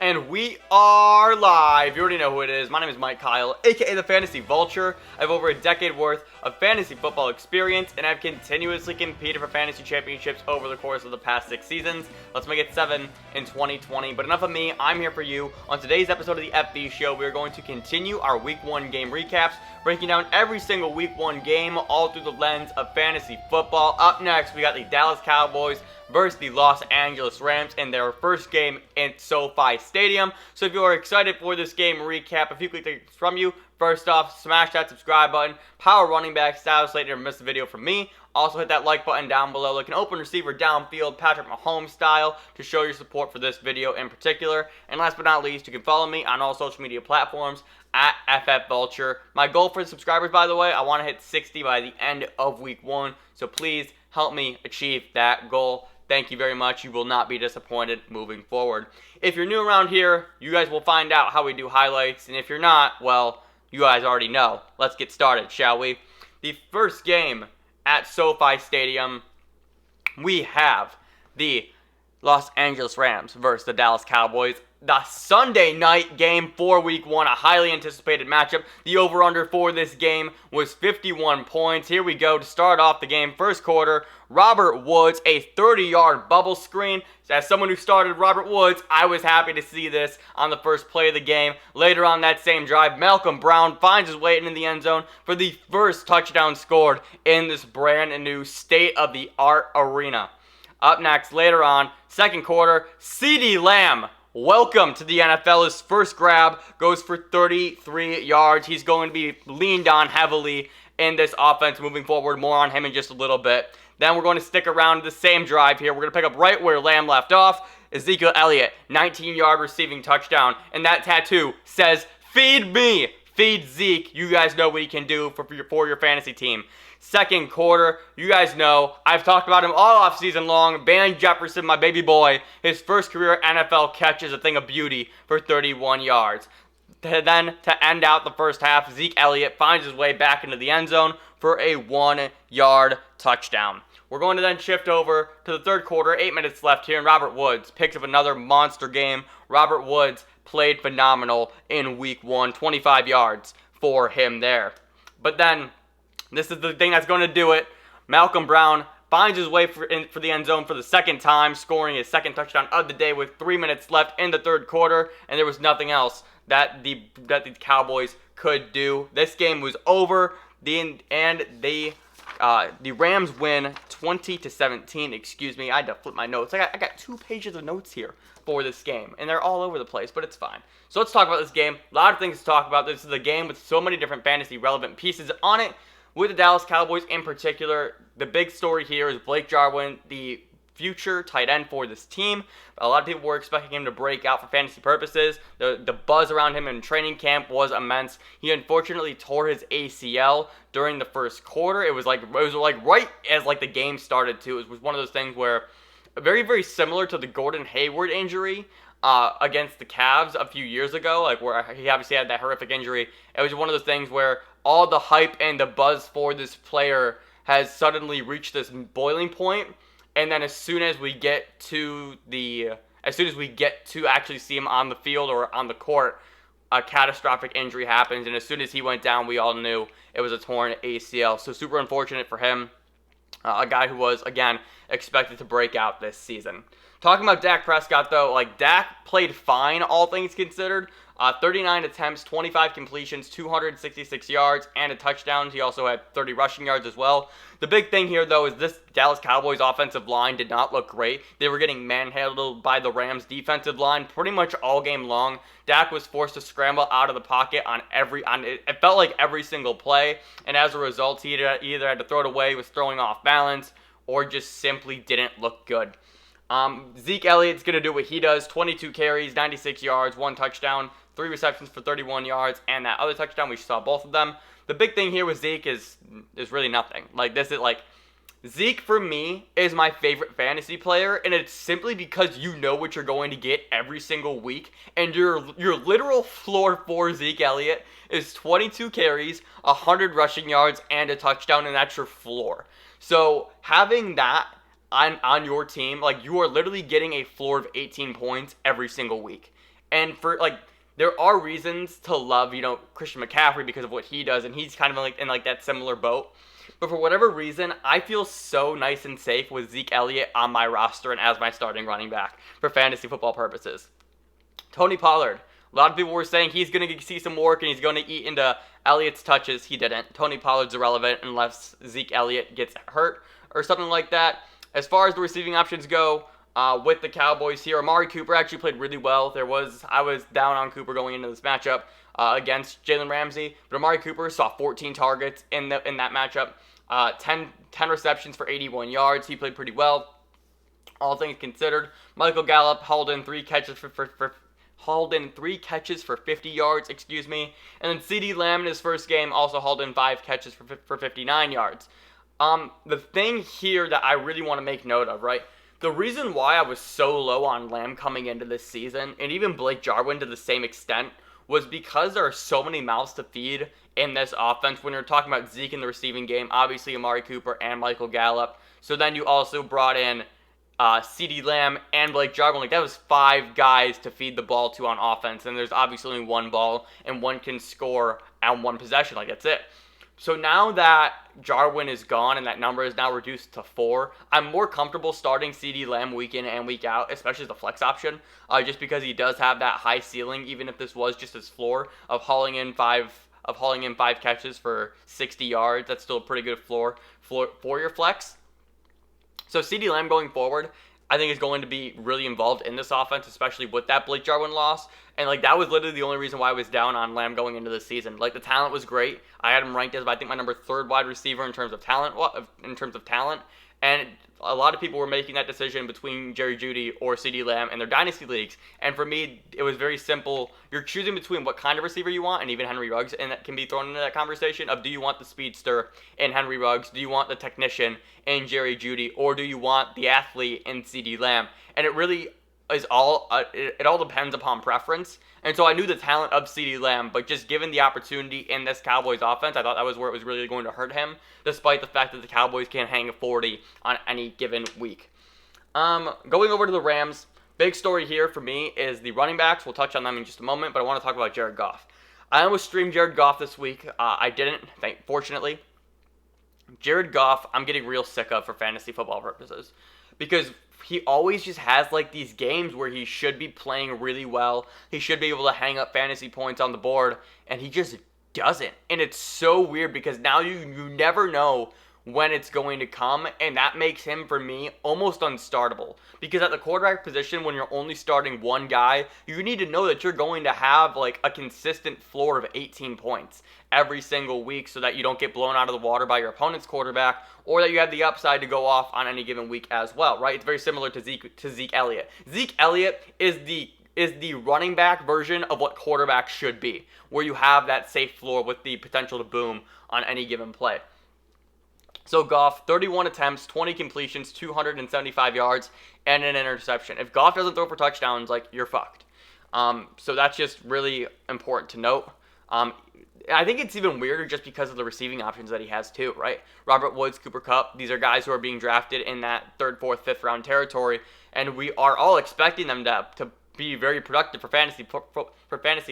And we are live. You already know who it is. My name is Mike Kyle, aka the Fantasy Vulture. I have over a decade worth of fantasy football experience, and I've continuously competed for fantasy championships over the course of the past 6 seasons. Let's make it 7 in 2020. But enough of me. I'm here for you. On today's episode of the FB Show, we are going to continue our Week 1 game recaps, breaking down every single Week 1 game, all through the lens of fantasy football. Up next, we got the Dallas Cowboys versus the Los Angeles Rams in their first game in SoFi Stadium. So if you are excited for this game recap, a few quick things from you. First off, smash that subscribe button, power running back status, later miss the video from me. Also hit that like button down below, like an open receiver downfield, Patrick Mahomes style, to show your support for this video in particular. And last but not least, you can follow me on all social media platforms at FFVulture. My goal for the subscribers, by the way, I want to hit 60 by the end of Week 1. So please help me achieve that goal. Thank you very much. You will not be disappointed moving forward. If you're new around here, you guys will find out how we do highlights. And if you're not, well, you guys already know. Let's get started, shall we? The first game at SoFi Stadium, we have the Los Angeles Rams versus the Dallas Cowboys. The Sunday night game for Week 1, a highly anticipated matchup. The over-under for this game was 51 points. Here we go to start off the game. First quarter, Robert Woods, a 30-yard bubble screen. As someone who started Robert Woods, I was happy to see this on the first play of the game. Later on that same drive, Malcolm Brown finds his way into the end zone for the first touchdown scored in this brand new state-of-the-art arena. Up next, later on, second quarter, Ceedee Lamb, welcome to the NFL. His first grab goes for 33 yards. He's going to be leaned on heavily in this offense moving forward. More on him in just a little bit. Then we're going to stick around the same drive here. We're going to pick up right where Lamb left off. Ezekiel Elliot, 19-yard receiving touchdown. And that tattoo says, "Feed me, feed Zeke." You guys know what he can do for your fantasy team. Second quarter, you guys know, I've talked about him all offseason long. Van Jefferson, my baby boy, his first career NFL catch is a thing of beauty for 31 yards. Then, to end out the first half, Zeke Elliott finds his way back into the end zone for a 1-yard touchdown. We're going to then shift over to the third quarter, 8 minutes left here, and Robert Woods picks up another monster game. Robert Woods played phenomenal in Week 1, 25 yards for him there. But then, this is the thing that's going to do it. Malcolm Brown finds his way for the end zone for the second time, scoring his second touchdown of the day with 3 minutes left in the third quarter, and there was nothing else that the Cowboys could do. This game was over, and the Rams win 20-17. Excuse me, I had to flip my notes. I got 2 pages of notes here for this game, and they're all over the place, but it's fine. So let's talk about this game. A lot of things to talk about. This is a game with so many different fantasy relevant pieces on it. With the Dallas Cowboys in particular, the big story here is Blake Jarwin, the future tight end for this team. A lot of people were expecting him to break out for fantasy purposes. The buzz around him in training camp was immense. He unfortunately tore his ACL during the first quarter. It was like right as the game started too. It was one of those things where very, very similar to the Gordon Hayward injury against the Cavs a few years ago, where he obviously had that horrific injury. It was one of those things where all the hype and the buzz for this player has suddenly reached this boiling point, and then as soon as we get to actually see him on the field or on the court, a catastrophic injury happens, and as soon as he went down, we all knew it was a torn ACL. So super unfortunate for him, a guy who was, again, expected to break out this season. Talking about Dak Prescott, though, Dak played fine, all things considered. 39 attempts, 25 completions, 266 yards, and a touchdown. He also had 30 rushing yards as well. The big thing here, though, is this Dallas Cowboys offensive line did not look great. They were getting manhandled by the Rams defensive line pretty much all game long. Dak was forced to scramble out of the pocket it felt like every single play, and as a result, he either had to throw it away, was throwing off balance, or just simply didn't look good. Zeke Elliott's going to do what he does, 22 carries, 96 yards, 1 touchdown, 3 receptions for 31 yards, and that other touchdown, we saw both of them. The big thing here with Zeke is really nothing. Zeke, for me, is my favorite fantasy player, and it's simply because you know what you're going to get every single week, and your literal floor for Zeke Elliott is 22 carries, 100 rushing yards, and a touchdown, and that's your floor. So having that on your team, you are literally getting a floor of 18 points every single week. And for, like, there are reasons to love, Christian McCaffrey because of what he does, and he's kind of like in like that similar boat. But for whatever reason, I feel so nice and safe with Zeke Elliott on my roster and as my starting running back for fantasy football purposes. Tony Pollard. A lot of people were saying he's going to see some work and he's going to eat into Elliott's touches. He didn't. Tony Pollard's irrelevant unless Zeke Elliott gets hurt or something like that. As far as the receiving options go, with the Cowboys here, Amari Cooper actually played really well. I was down on Cooper going into this matchup against Jalen Ramsey, but Amari Cooper saw 14 targets in that matchup, 10 receptions for 81 yards. He played pretty well, all things considered. Michael Gallup hauled in 3 catches for 50 yards, and then Ceedee Lamb in his first game also hauled in 5 catches for 59 yards. The thing here that I really want to make note of, right? The reason why I was so low on Lamb coming into this season, and even Blake Jarwin to the same extent, was because there are so many mouths to feed in this offense. When you're talking about Zeke in the receiving game, obviously Amari Cooper and Michael Gallup. So then you also brought in Ceedee Lamb and Blake Jarwin. Like, that was 5 guys to feed the ball to on offense, and there's obviously only one ball, and one can score on 1 possession. Like, that's it. So now that Jarwin is gone and that number is now reduced to 4, I'm more comfortable starting Ceedee Lamb week in and week out, especially as the flex option, just because he does have that high ceiling, even if this was just his floor of hauling in 5 catches for 60 yards. That's still a pretty good floor for your flex. So Ceedee Lamb going forward, I think is going to be really involved in this offense, especially with that Blake Jarwin loss. And, like, that was literally the only reason why I was down on Lamb going into this season. Like, the talent was great. I had him ranked as, I think, my number 3rd wide receiver in terms of talent. And a lot of people were making that decision between Jerry Jeudy or Ceedee Lamb in their dynasty leagues. And for me, it was very simple. You're choosing between what kind of receiver you want, and even Henry Ruggs, and that can be thrown into that conversation of, do you want the speedster in Henry Ruggs? Do you want the technician in Jerry Jeudy? Or do you want the athlete in Ceedee Lamb? And it really is all depends upon preference. And so I knew the talent of Ceedee Lamb, but just given the opportunity in this Cowboys offense, I thought that was where it was really going to hurt him, despite the fact that the Cowboys can't hang a 40 on any given week. Going over to the Rams, big story here for me is the running backs. We'll touch on them in just a moment, but I want to talk about Jared Goff. I almost streamed Jared Goff this week. I didn't, fortunately. Jared Goff, I'm getting real sick of for fantasy football purposes, because he always just has, like, these games where he should be playing really well. He should be able to hang up fantasy points on the board, and he just doesn't. And it's so weird because now you never know when it's going to come, and that makes him, for me, almost unstartable. Because at the quarterback position, when you're only starting one guy, you need to know that you're going to have, like, a consistent floor of 18 points every single week so that you don't get blown out of the water by your opponent's quarterback, or that you have the upside to go off on any given week as well, right? It's very similar to Zeke Elliott. Zeke Elliott is the running back version of what quarterback should be, where you have that safe floor with the potential to boom on any given play. So Goff, 31 attempts, 20 completions, 275 yards, and an interception. If Goff doesn't throw for touchdowns, like, you're fucked. So that's just really important to note. I think it's even weirder just because of the receiving options that he has too, right? Robert Woods, Cooper Kupp, these are guys who are being drafted in that 3rd, 4th, 5th round territory, and we are all expecting them to be very productive for fantasy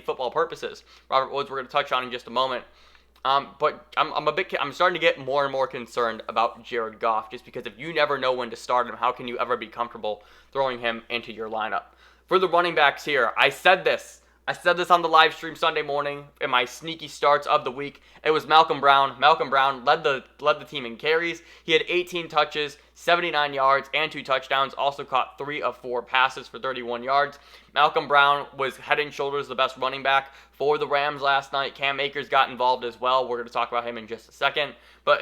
football purposes. Robert Woods, we're going to touch on in just a moment. But I'm starting to get more and more concerned about Jared Goff, just because if you never know when to start him, how can you ever be comfortable throwing him into your lineup? For the running backs here, I said this on the live stream Sunday morning in my sneaky starts of the week. It was Malcolm Brown. Malcolm Brown led the team in carries. He had 18 touches, 79 yards, and 2 touchdowns. Also caught 3 of 4 passes for 31 yards. Malcolm Brown was head and shoulders the best running back for the Rams last night. Cam Akers got involved as well. We're going to talk about him in just a second. But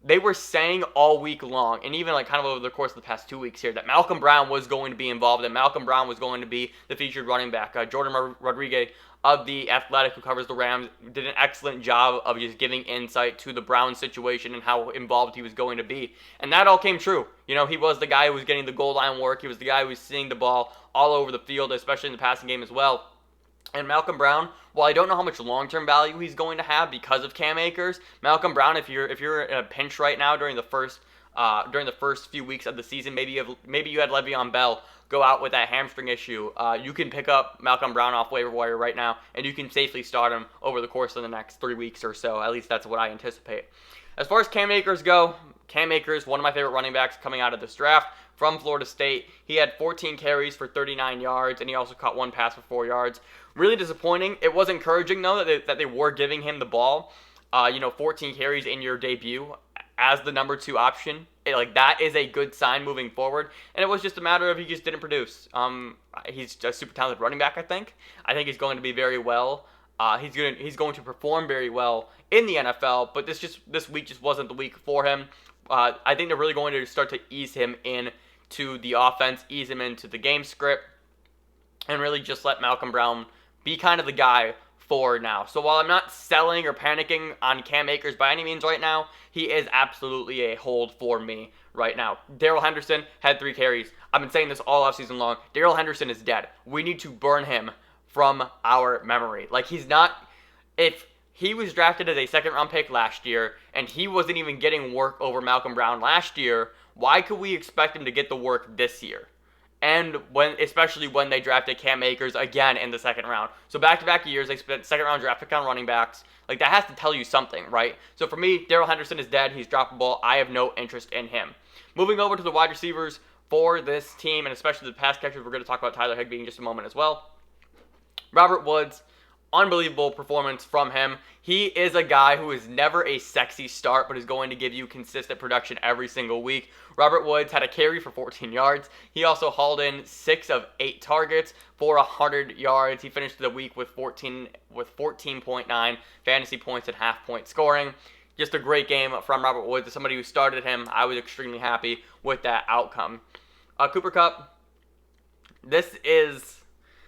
they were saying all week long, and even like kind of over the course of the past 2 weeks here, that Malcolm Brown was going to be involved, and Malcolm Brown was going to be the featured running back. Jordan Rodriguez of The Athletic, who covers the Rams, did an excellent job of just giving insight to the Browns situation and how involved he was going to be. And that all came true. You know, he was the guy who was getting the goal line work. He was the guy who was seeing the ball all over the field, especially in the passing game as well. And Malcolm Brown, while I don't know how much long-term value he's going to have because of Cam Akers, Malcolm Brown, if you're in a pinch right now during the first during the first few weeks of the season. Maybe you had Le'Veon Bell go out with that hamstring issue. You can pick up Malcolm Brown off waiver wire right now, and you can safely start him over the course of the next 3 weeks or so. At least that's what I anticipate. As far as Cam Akers go, Cam Akers, one of my favorite running backs coming out of this draft from Florida State. He had 14 carries for 39 yards, and he also caught one pass for 4 yards. Really disappointing. It was encouraging, though, that they were giving him the ball. 14 carries in your debut as the number 2 option. That is a good sign moving forward. And it was just a matter of he just didn't produce. He's a super talented running back, I think. I think he's going to be very well. He's going to perform very well in the NFL, but this week just wasn't the week for him. I think they're really going to start to ease him into the offense, ease him into the game script, and really just let Malcolm Brown be kind of the guy for now. So while I'm not selling or panicking on Cam Akers by any means right now, he is absolutely a hold for me right now. Daryl Henderson had 3 carries. I've been saying this all offseason long. Daryl Henderson is dead. We need to burn him from our memory. If he was drafted as a second-round pick last year, and he wasn't even getting work over Malcolm Brown last year, why could we expect him to get the work this year? And especially when they drafted Cam Akers again in the second round. So back-to-back years, they spent second-round draft pick on running backs. That has to tell you something, right? So for me, Daryl Henderson is dead. He's droppable. I have no interest in him. Moving over to the wide receivers for this team, and especially the pass catchers, we're going to talk about Tyler Higbee in just a moment as well. Robert Woods, unbelievable performance from him. He is a guy who is never a sexy start, but is going to give you consistent production every single week. Robert Woods had a carry for 14 yards. He also hauled in 6 of 8 targets for 100 yards. He finished the week with 14.9 fantasy points and half-point scoring. Just a great game from Robert Woods. As somebody who started him, I was extremely happy with that outcome. Cooper Kupp, this is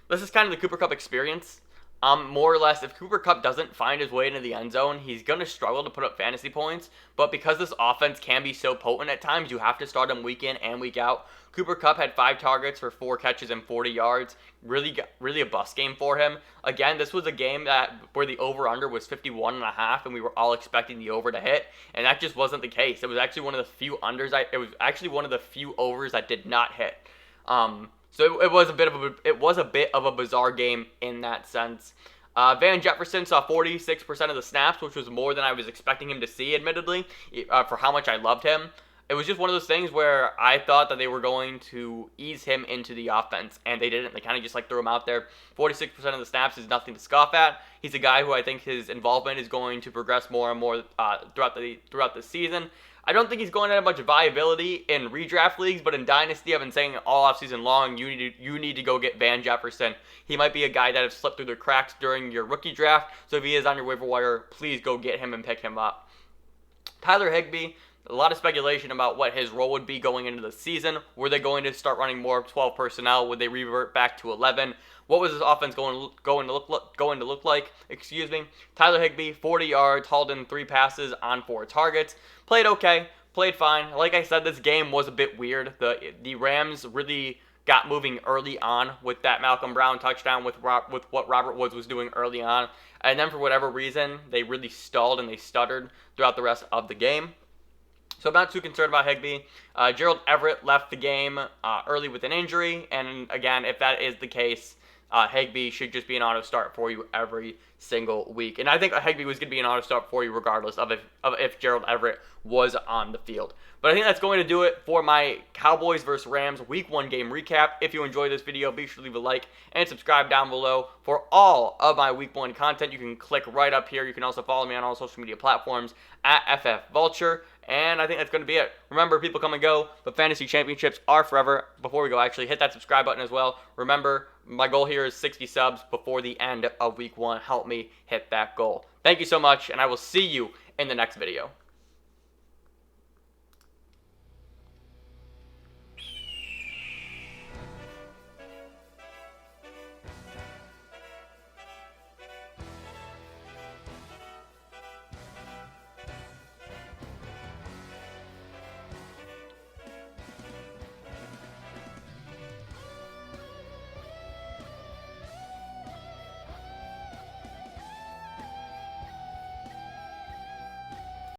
kind of the Cooper Kupp experience. More or less, if Cooper Kupp doesn't find his way into the end zone, he's going to struggle to put up fantasy points. But because this offense can be so potent at times, you have to start him week in and week out. Cooper Kupp had 5 targets for 4 catches and 40 yards. Really a bust game for him. Again, this was a game where the over-under was 51.5, and we were all expecting the over to hit. And that just wasn't the case. It was actually one of the few unders. It was actually one of the few overs that did not hit. So it was a bit of a bizarre game in that sense. Van Jefferson saw 46% of the snaps, which was more than I was expecting him to see, admittedly, for how much I loved him. It was just one of those things where I thought that they were going to ease him into the offense, and they didn't. They kind of just threw him out there. 46% of the snaps is nothing to scoff at. He's a guy who I think his involvement is going to progress more and more throughout the season. I don't think he's going to have much viability in redraft leagues, but in Dynasty, I've been saying all offseason long, you need to go get Van Jefferson. He might be a guy that has slipped through the cracks during your rookie draft, so if he is on your waiver wire, please go get him and pick him up. Tyler Higbee, a lot of speculation about what his role would be going into the season. Were they going to start running more 12 personnel? Would they revert back to 11? What was his offense going to look like? Tyler Higbee, 40 yards, hauled in 3 passes on 4 targets. Played okay, played fine. Like I said, this game was a bit weird. The Rams really got moving early on with that Malcolm Brown touchdown with what Robert Woods was doing early on. And then for whatever reason, they really stalled and they stuttered throughout the rest of the game. So I'm not too concerned about Higbee. Gerald Everett left the game early with an injury. And again, if that is the case, Higbee should just be an auto start for you every single week. And I think Higbee was going to be an auto start for you regardless of if Gerald Everett was on the field. But I think that's going to do it for my Cowboys vs. Rams Week 1 game recap. If you enjoyed this video, be sure to leave a like and subscribe down below for all of my Week 1 content. You can click right up here. You can also follow me on all social media platforms at FFVulture. And I think that's going to be it. Remember, people come and go, but fantasy championships are forever. Before we go, actually, hit that subscribe button as well. Remember, my goal here is 60 subs before the end of Week 1. Help me hit that goal. Thank you so much, and I will see you in the next video.